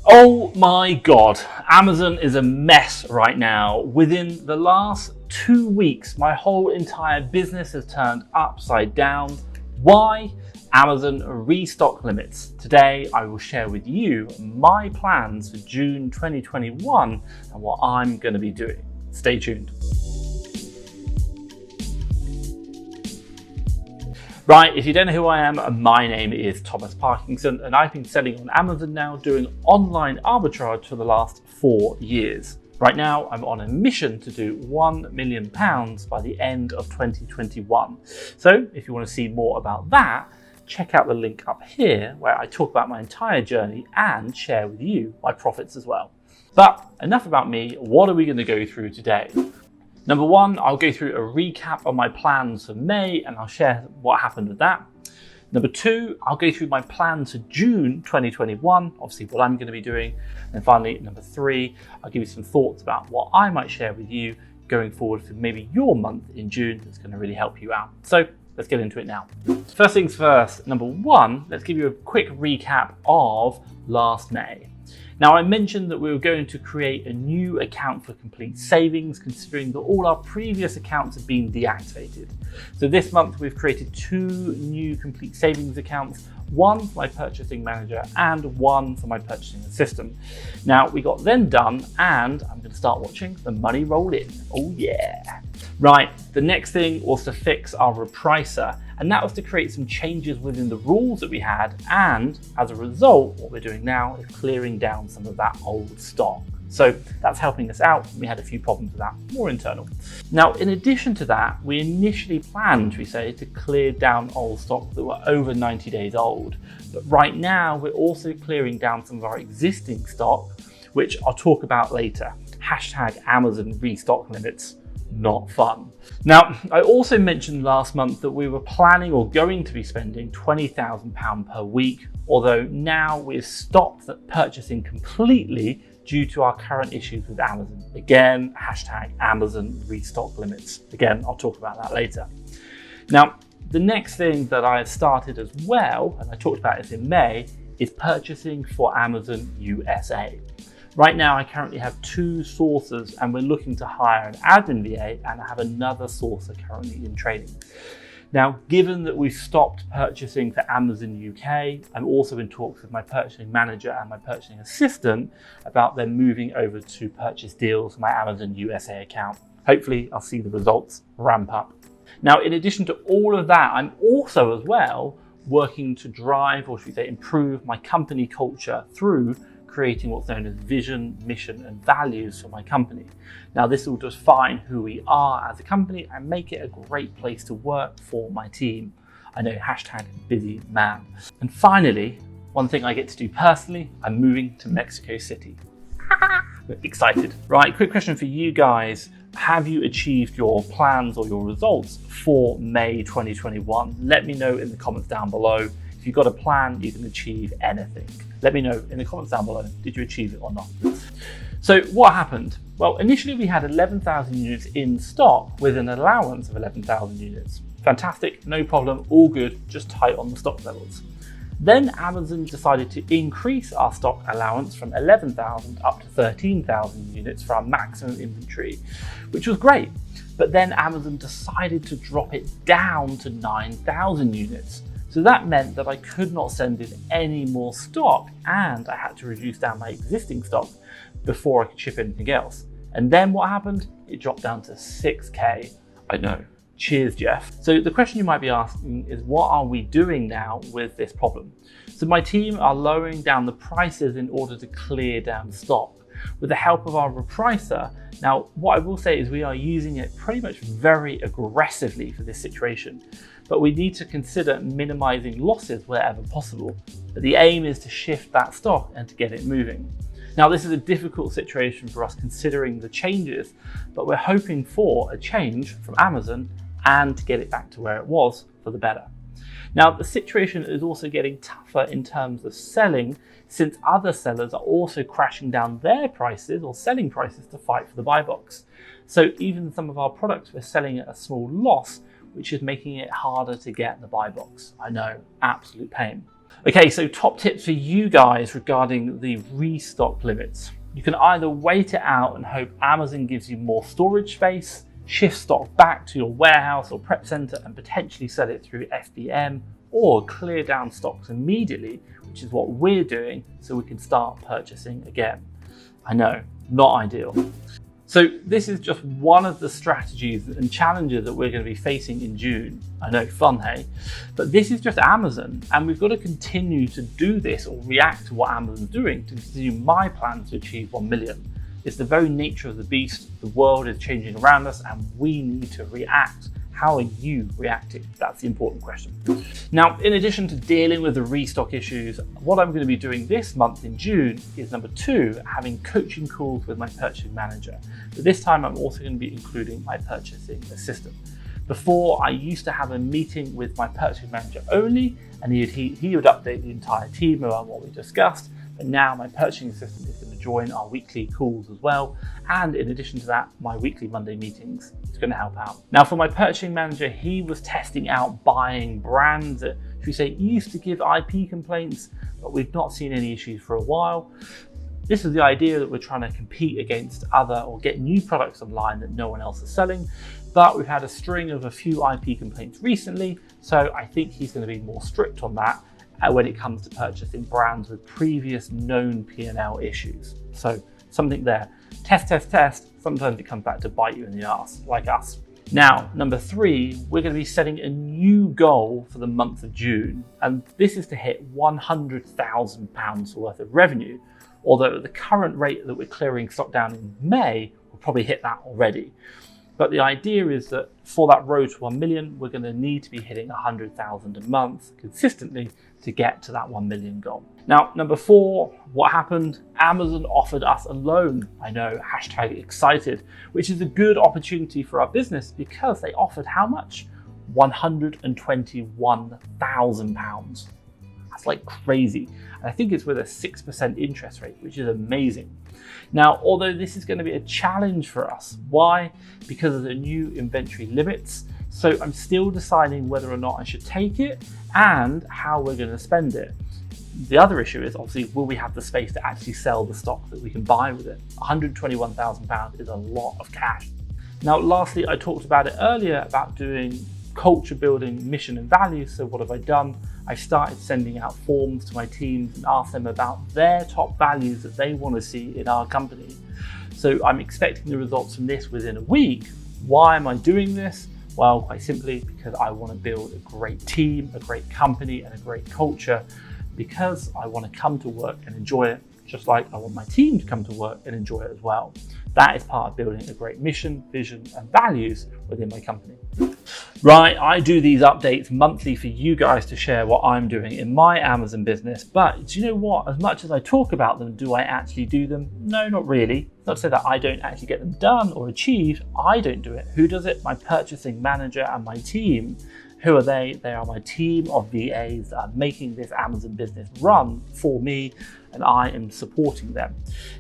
Oh my God, Amazon is a mess right now. Within the last 2 weeks, my whole entire business has turned upside down. Why? Amazon restock limits. Today, I will share with you my plans for June 2021 and what I'm going to be doing. Stay tuned. Right, if you don't know who I am, my name is Thomas Parkinson and I've been selling on Amazon now, doing online arbitrage for the last 4 years. Right now, I'm on a mission to do £1 million by the end of 2021. So if you want to see more about that, check out the link up here where I talk about my entire journey and share with you my profits as well. But enough about me, what are we going to go through today? Number one, I'll go through a recap of my plans for May and I'll share what happened with that. Number two, I'll go through my plans for June 2021, obviously what I'm going to be doing. And finally, number three, I'll give you some thoughts about what I might share with you going forward for maybe your month in June that's going to really help you out. So let's get into it now. First things first, number one, let's give you a quick recap of last May. Now, I mentioned that we were going to create a new account for Complete Savings, considering that all our previous accounts have been deactivated. So this month we've created 2 new Complete Savings accounts, one for my purchasing manager and one for my purchasing assistant. Now, we got them done and I'm going to start watching the money roll in. Oh yeah. Right, the next thing was to fix our repricer, and that was to create some changes within the rules that we had, and as a result, what we're doing now is clearing down some of that old stock. So that's helping us out. We had a few problems with that, more internal. Now, in addition to that, we initially planned, we say, to clear down old stock that were over 90 days old. But right now, we're also clearing down some of our existing stock, which I'll talk about later. Hashtag Amazon restock limits. Not fun. Now, I also mentioned last month that we were planning or going to be spending £20,000 per week, although now we've stopped that purchasing completely due to our current issues with Amazon. Again, hashtag Amazon restock limits. Again, I'll talk about that later. Now, the next thing that I have started as well, and I talked about this in May, is purchasing for Amazon USA. Right now, I currently have 2 sources and we're looking to hire an admin VA, and I have another sourcer currently in training. Now, given that we've stopped purchasing for Amazon UK, I'm also in talks with my purchasing manager and my purchasing assistant about them moving over to purchase deals for my Amazon USA account. Hopefully, I'll see the results ramp up. Now, in addition to all of that, I'm also as well working to drive, or should we say improve, my company culture through creating what's known as vision, mission, and values for my company. Now, this will define who we are as a company and make it a great place to work for my team. I know, hashtag busy man. And finally, one thing I get to do personally, I'm moving to Mexico City. Excited. Right, quick question for you guys. Have you achieved your plans or your results for May 2021? Let me know in the comments down below. If you've got a plan, you can achieve anything. Let me know in the comments down below, did you achieve it or not? So what happened? Well, initially we had 11,000 units in stock with an allowance of 11,000 units. Fantastic, no problem, all good, just tight on the stock levels. Then Amazon decided to increase our stock allowance from 11,000 up to 13,000 units for our maximum inventory, which was great. But then Amazon decided to drop it down to 9,000 units. So that meant that I could not send in any more stock and I had to reduce down my existing stock before I could ship anything else. And then what happened? It dropped down to 6K. I know. Cheers, Jeff. So the question you might be asking is, what are we doing now with this problem? So my team are lowering down the prices in order to clear down stock with the help of our repricer. Now, what I will say is we are using it pretty much very aggressively for this situation, but we need to consider minimizing losses wherever possible. But the aim is to shift that stock and to get it moving. Now, this is a difficult situation for us considering the changes, but we're hoping for a change from Amazon and to get it back to where it was for the better. Now, the situation is also getting tougher in terms of selling, since other sellers are also crashing down their prices or selling prices to fight for the buy box. So even some of our products we're selling at a small loss, which is making it harder to get the buy box. I know, absolute pain. Okay, so top tips for you guys regarding the restock limits. You can either wait it out and hope Amazon gives you more storage space, shift stock back to your warehouse or prep center and potentially sell it through FBM, or clear down stocks immediately, which is what we're doing, so we can start purchasing again. I know, not ideal. So this is just one of the strategies and challenges that we're going to be facing in June. I know, fun, hey? But this is just Amazon, and we've got to continue to do this or react to what Amazon's doing to continue my plan to achieve 1 million. It's the very nature of the beast. The world is changing around us and we need to react. How are you reacting? That's the important question. Now, in addition to dealing with the restock issues, what I'm going to be doing this month in June is number 2, having coaching calls with my purchasing manager. But this time I'm also going to be including my purchasing assistant. Before, I used to have a meeting with my purchasing manager only, and he would update the entire team about what we discussed. But now my purchasing assistant is going to join our weekly calls as well. And in addition to that, my weekly Monday meetings is going to help out. Now for my purchasing manager, he was testing out buying brands that, should we say, used to give IP complaints, but we've not seen any issues for a while. This is the idea that we're trying to compete against other or get new products online that no one else is selling. But we've had a string of a few IP complaints recently. So I think he's going to be more strict on that when it comes to purchasing brands with previous known P&L issues. So something there. Test, test, test. Sometimes it comes back to bite you in the ass, like us. Now, number 3, we're going to be setting a new goal for the month of June. And this is to hit £100,000 worth of revenue. Although at the current rate that we're clearing stock down in May, we'll probably hit that already. But the idea is that for that road to 1 million, we're going to need to be hitting 100,000 a month consistently to get to that 1 million goal. Now, number 4, what happened? Amazon offered us a loan. I know, #excited, which is a good opportunity for our business because they offered how much? £121,000. That's like crazy. And I think it's with a 6% interest rate, which is amazing. Now, although this is going to be a challenge for us, why? Because of the new inventory limits. So I'm still deciding whether or not I should take it and how we're going to spend it. The other issue is obviously, will we have the space to actually sell the stock that we can buy with it? £121,000 is a lot of cash. Now, lastly, I talked about it earlier about doing culture building, mission and values. So what have I done? I started sending out forms to my teams and asked them about their top values that they want to see in our company. So I'm expecting the results from this within a week. Why am I doing this? Well, quite simply because I want to build a great team, a great company and a great culture, because I want to come to work and enjoy it, just like I want my team to come to work and enjoy it as well. That is part of building a great mission, vision and values within my company. Right, I do these updates monthly for you guys to share what I'm doing in my Amazon business, but do you know what? As much as I talk about them, do I actually do them? No, not really. Not to say that I don't actually get them done or achieved. I don't do it. Who does it? My purchasing manager and my team. Who are they? They are my team of VAs that are making this Amazon business run for me, and I am supporting them.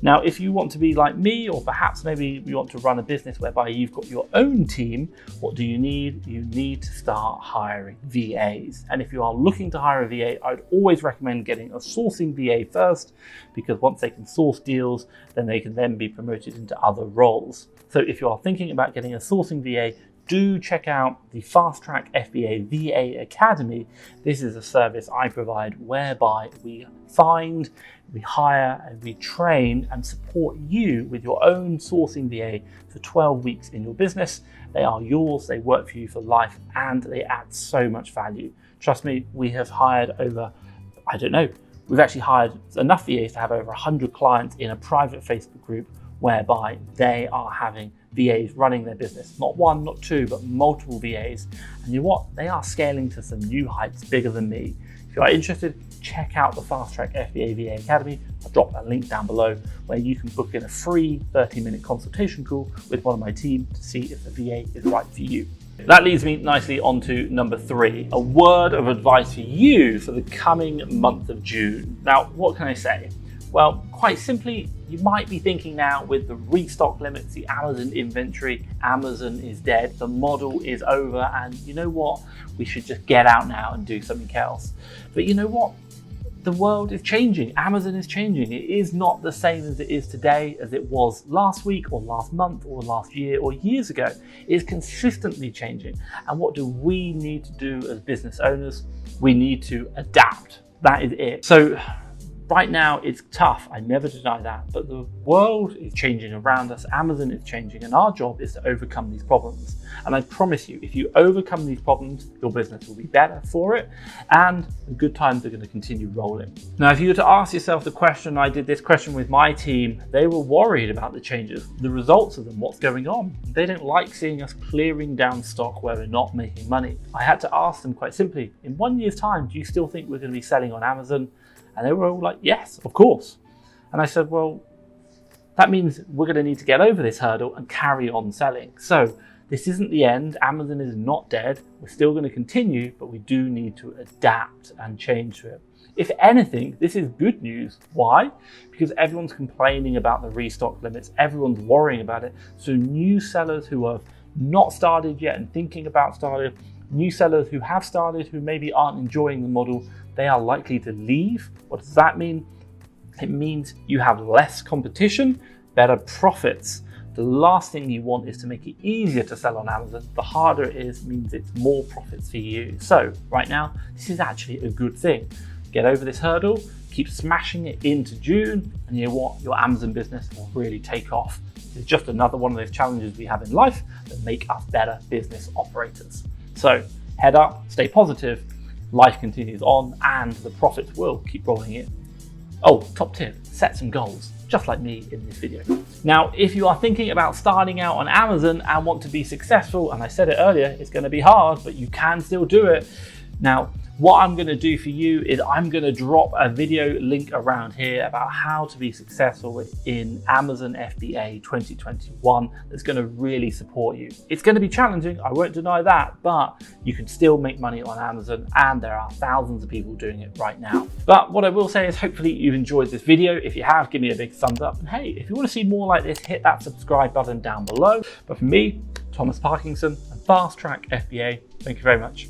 Now, if you want to be like me, or perhaps maybe you want to run a business whereby you've got your own team, what do you need? You need to start hiring VAs. And if you are looking to hire a VA, I'd always recommend getting a sourcing VA first, because once they can source deals, then they can then be promoted into other roles. So if you are thinking about getting a sourcing VA, do check out the FastTrackFBA VA Academy. This is a service I provide whereby we find, we hire, and we train and support you with your own sourcing VA for 12 weeks in your business. They are yours, they work for you for life, and they add so much value. Trust me, we have hired over, we've actually hired enough VAs to have over 100 clients in a private Facebook group whereby they are having VAs running their business. Not one, not two, but multiple VAs. And you know what? They are scaling to some new heights bigger than me. If you are interested, check out the FastTrackFBA VA Academy. I'll drop that link down below where you can book in a free 30-minute consultation call with one of my team to see if the VA is right for you. That leads me nicely on to number 3, a word of advice for you for the coming month of June. Now, what can I say? Well, quite simply, you might be thinking now with the restock limits, the Amazon inventory, Amazon is dead, the model is over, and you know what? We should just get out now and do something else. But you know what? the world is changing. Amazon is changing. It is not the same as it is today as it was last week or last month or last year or years ago. It is consistently changing. And what do we need to do as business owners? We need to adapt. That is it. So right now it's tough, I never deny that, but the world is changing around us, Amazon is changing, and our job is to overcome these problems. And I promise you, if you overcome these problems, your business will be better for it, and the good times are going to continue rolling. Now, if you were to ask yourself the question, I did this question with my team, they were worried about the changes, the results of them, what's going on. They don't like seeing us clearing down stock where we're not making money. I had to ask them quite simply, in 1 year's time, do you still think we're going to be selling on Amazon? And they were all like, yes, of course. And I said, well, that means we're going to need to get over this hurdle and carry on selling. So this isn't the end. Amazon is not dead. We're still going to continue, but we do need to adapt and change to it. If anything, this is good news. Why? Because everyone's complaining about the restock limits. Everyone's worrying about it. So new sellers who have not started yet and thinking about starting, new sellers who have started who maybe aren't enjoying the model, they are likely to leave. What does that mean? It means you have less competition, better profits. The last thing you want is to make it easier to sell on Amazon. The harder it is means it's more profits for you. So right now, this is actually a good thing. Get over this hurdle, keep smashing it into June, and you know what? Your Amazon business will really take off. It's just another one of those challenges we have in life that make us better business operators. So head up, stay positive, life continues on, and the profits will keep rolling in. Oh, top tip, set some goals, just like me in this video. Now, if you are thinking about starting out on Amazon and want to be successful, and I said it earlier, it's going to be hard, but you can still do it. Now, what I'm going to do for you is I'm going to drop a video link around here about how to be successful in Amazon FBA 2021 that's going to really support you. It's going to be challenging, I won't deny that, but you can still make money on Amazon, and there are thousands of people doing it right now. But what I will say is hopefully you've enjoyed this video. If you have, give me a big thumbs up. And hey, if you want to see more like this, hit that subscribe button down below. But for me, Thomas Parkinson and FastTrackFBA, thank you very much.